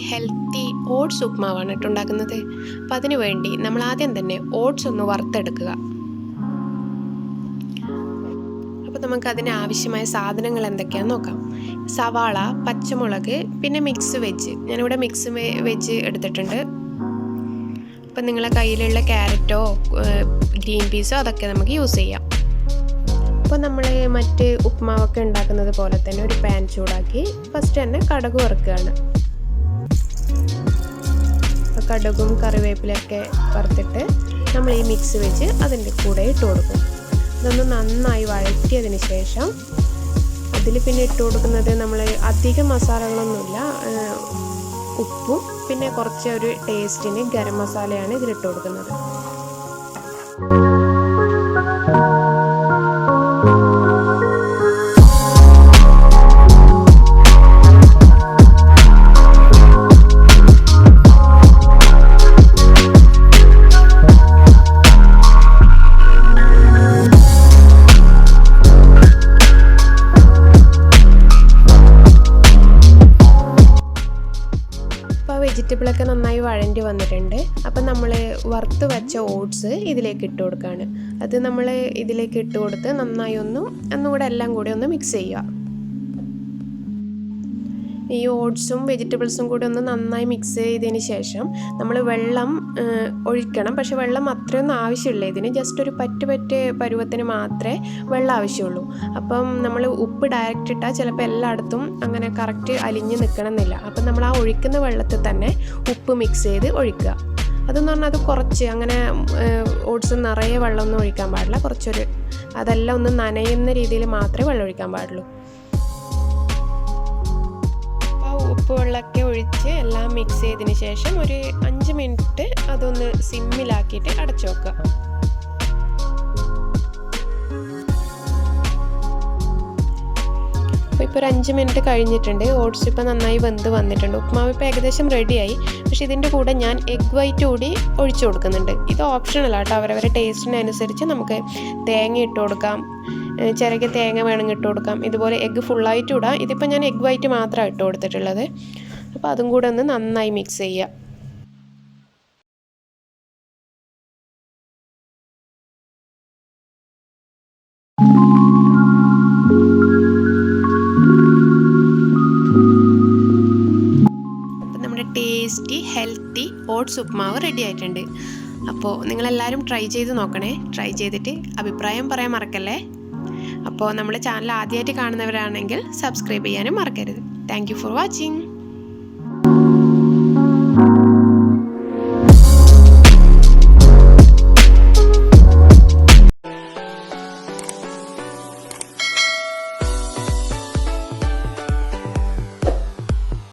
Healthy oats ഉപ്മാവാണ് കേട്ടോ ഉണ്ടാക്കുന്നത്. അപ്പം അതിന് വേണ്ടി നമ്മൾ ആദ്യം തന്നെ ഓട്സ് ഒന്ന് വറുത്തെടുക്കുക. അപ്പോൾ നമുക്ക് അതിന് ആവശ്യമായ സാധനങ്ങൾ എന്തൊക്കെയാണെന്ന് നോക്കാം. സവാള, പച്ചമുളക്, പിന്നെ മിക്സ് വെജ്. ഞാനിവിടെ മിക്സ് വെജ് എടുത്തിട്ടുണ്ട്. അപ്പം നിങ്ങളെ കയ്യിലുള്ള ക്യാരറ്റോ ഗ്രീൻ പീസോ അതൊക്കെ നമുക്ക് യൂസ് ചെയ്യാം. അപ്പോൾ നമ്മൾ മറ്റ് ഉപ്മാവൊക്കെ ഉണ്ടാക്കുന്നത് പോലെ തന്നെ ഒരു പാൻ ചൂടാക്കി ഫസ്റ്റ് തന്നെ കടുക് വറുക്കുകയാണ്. കടുകും കറിവേപ്പിലൊക്കെ വറുത്തിട്ട് നമ്മൾ ഈ മിക്സ് വെച്ച് അതിൻ്റെ കൂടെ ഇട്ട് കൊടുക്കും. ഇതൊന്ന് നന്നായി വഴറ്റിയതിന് ശേഷം അതിൽ പിന്നെ ഇട്ട് കൊടുക്കുന്നത് നമ്മൾ അധികം മസാലകളൊന്നുമില്ല, ഉപ്പും പിന്നെ കുറച്ച് ഒരു ടേസ്റ്റിന് ഗരം മസാലയാണ് ഇതിലിട്ട് കൊടുക്കുന്നത്. വെജിറ്റബിളൊക്കെ നന്നായി വഴണ്ടി വന്നിട്ടുണ്ട്. അപ്പം നമ്മൾ വറുത്ത് വെച്ച ഓട്സ് ഇതിലേക്ക് ഇട്ട് കൊടുക്കുകയാണ്. അത് നമ്മൾ ഇതിലേക്ക് ഇട്ട് കൊടുത്ത് നന്നായി ഒന്നുകൂടെ എല്ലാം കൂടി ഒന്ന് മിക്സ് ചെയ്യുക. ഈ ഓട്സും വെജിറ്റബിൾസും കൂടി ഒന്ന് നന്നായി മിക്സ് ചെയ്തതിന് ശേഷം നമ്മൾ വെള്ളം ഒഴിക്കണം. പക്ഷെ വെള്ളം അത്രയൊന്നും ആവശ്യമില്ല. ഇതിന് ജസ്റ്റ് ഒരു പറ്റ് പരുവത്തിന് മാത്രമേ വെള്ളം ആവശ്യമുള്ളൂ. അപ്പം നമ്മൾ ഉപ്പ് ഡയറക്റ്റ് ഇട്ടാൽ ചിലപ്പോൾ എല്ലായിടത്തും അങ്ങനെ കറക്റ്റ് അലിഞ്ഞ് നിൽക്കണമെന്നില്ല. അപ്പം നമ്മൾ ആ ഒഴിക്കുന്ന വെള്ളത്തിൽ തന്നെ ഉപ്പ് മിക്സ് ചെയ്ത് ഒഴിക്കുക. അതെന്ന് പറഞ്ഞാൽ അത് കുറച്ച് അങ്ങനെ ഓട്സ് നിറയെ വെള്ളമൊന്നും ഒഴിക്കാൻ പാടില്ല. അതെല്ലാം ഒന്ന് നനയുന്ന രീതിയിൽ മാത്രമേ വെള്ളം ഒഴിക്കാൻ പാടുള്ളൂ. ഉപ്പ് വെള്ളമൊക്കെ ഒഴിച്ച് എല്ലാം മിക്സ് ചെയ്തതിന് ശേഷം ഒരു 5 മിനിറ്റ് അതൊന്ന് സിമ്മിലാക്കിയിട്ട് അടച്ചു വെക്കുക. അപ്പോൾ ഇപ്പോൾ ഒരു 5 മിനിറ്റ് കഴിഞ്ഞിട്ടുണ്ട്. ഓട്സ് ഇപ്പോൾ നന്നായി വെന്ത് വന്നിട്ടുണ്ട്. ഉപ്മാവ് ഇപ്പോൾ ഏകദേശം റെഡിയായി. പക്ഷേ ഇതിൻ്റെ കൂടെ ഞാൻ എഗ് വൈറ്റ് കൂടി ഒഴിച്ചു കൊടുക്കുന്നുണ്ട്. ഇത് ഓപ്ഷണലാട്ടോ, അവരവരുടെ ടേസ്റ്റിനനുസരിച്ച് നമുക്ക് തേങ്ങ ഇട്ട് കൊടുക്കാം, ചിലക്ക് തേങ്ങ വേണമെങ്കിൽ ഇട്ട് കൊടുക്കാം. ഇതുപോലെ എഗ്ഗ് ഫുള്ളായിട്ട് ഇടാം. ഇതിപ്പോൾ ഞാൻ എഗ് വൈറ്റ് മാത്രമാണ് ഇട്ട് കൊടുത്തിട്ടുള്ളത്. അപ്പോൾ അതും കൂടെ ഒന്ന് നന്നായി മിക്സ് ചെയ്യുക. അപ്പം നമ്മുടെ ടേസ്റ്റി ഹെൽത്തി ഓട്സ് ഉപ്മാവ് റെഡി ആയിട്ടുണ്ട്. അപ്പോൾ നിങ്ങളെല്ലാവരും ട്രൈ ചെയ്ത് നോക്കണേ. ട്രൈ ചെയ്തിട്ട് അഭിപ്രായം പറയാൻ മറക്കല്ലേ. അപ്പോൾ നമ്മുടെ ചാനൽ ആദ്യമായിട്ട് കാണുന്നവരാണെങ്കിൽ സബ്സ്ക്രൈബ് ചെയ്യാനും മറക്കരുത്. Thank you for watching.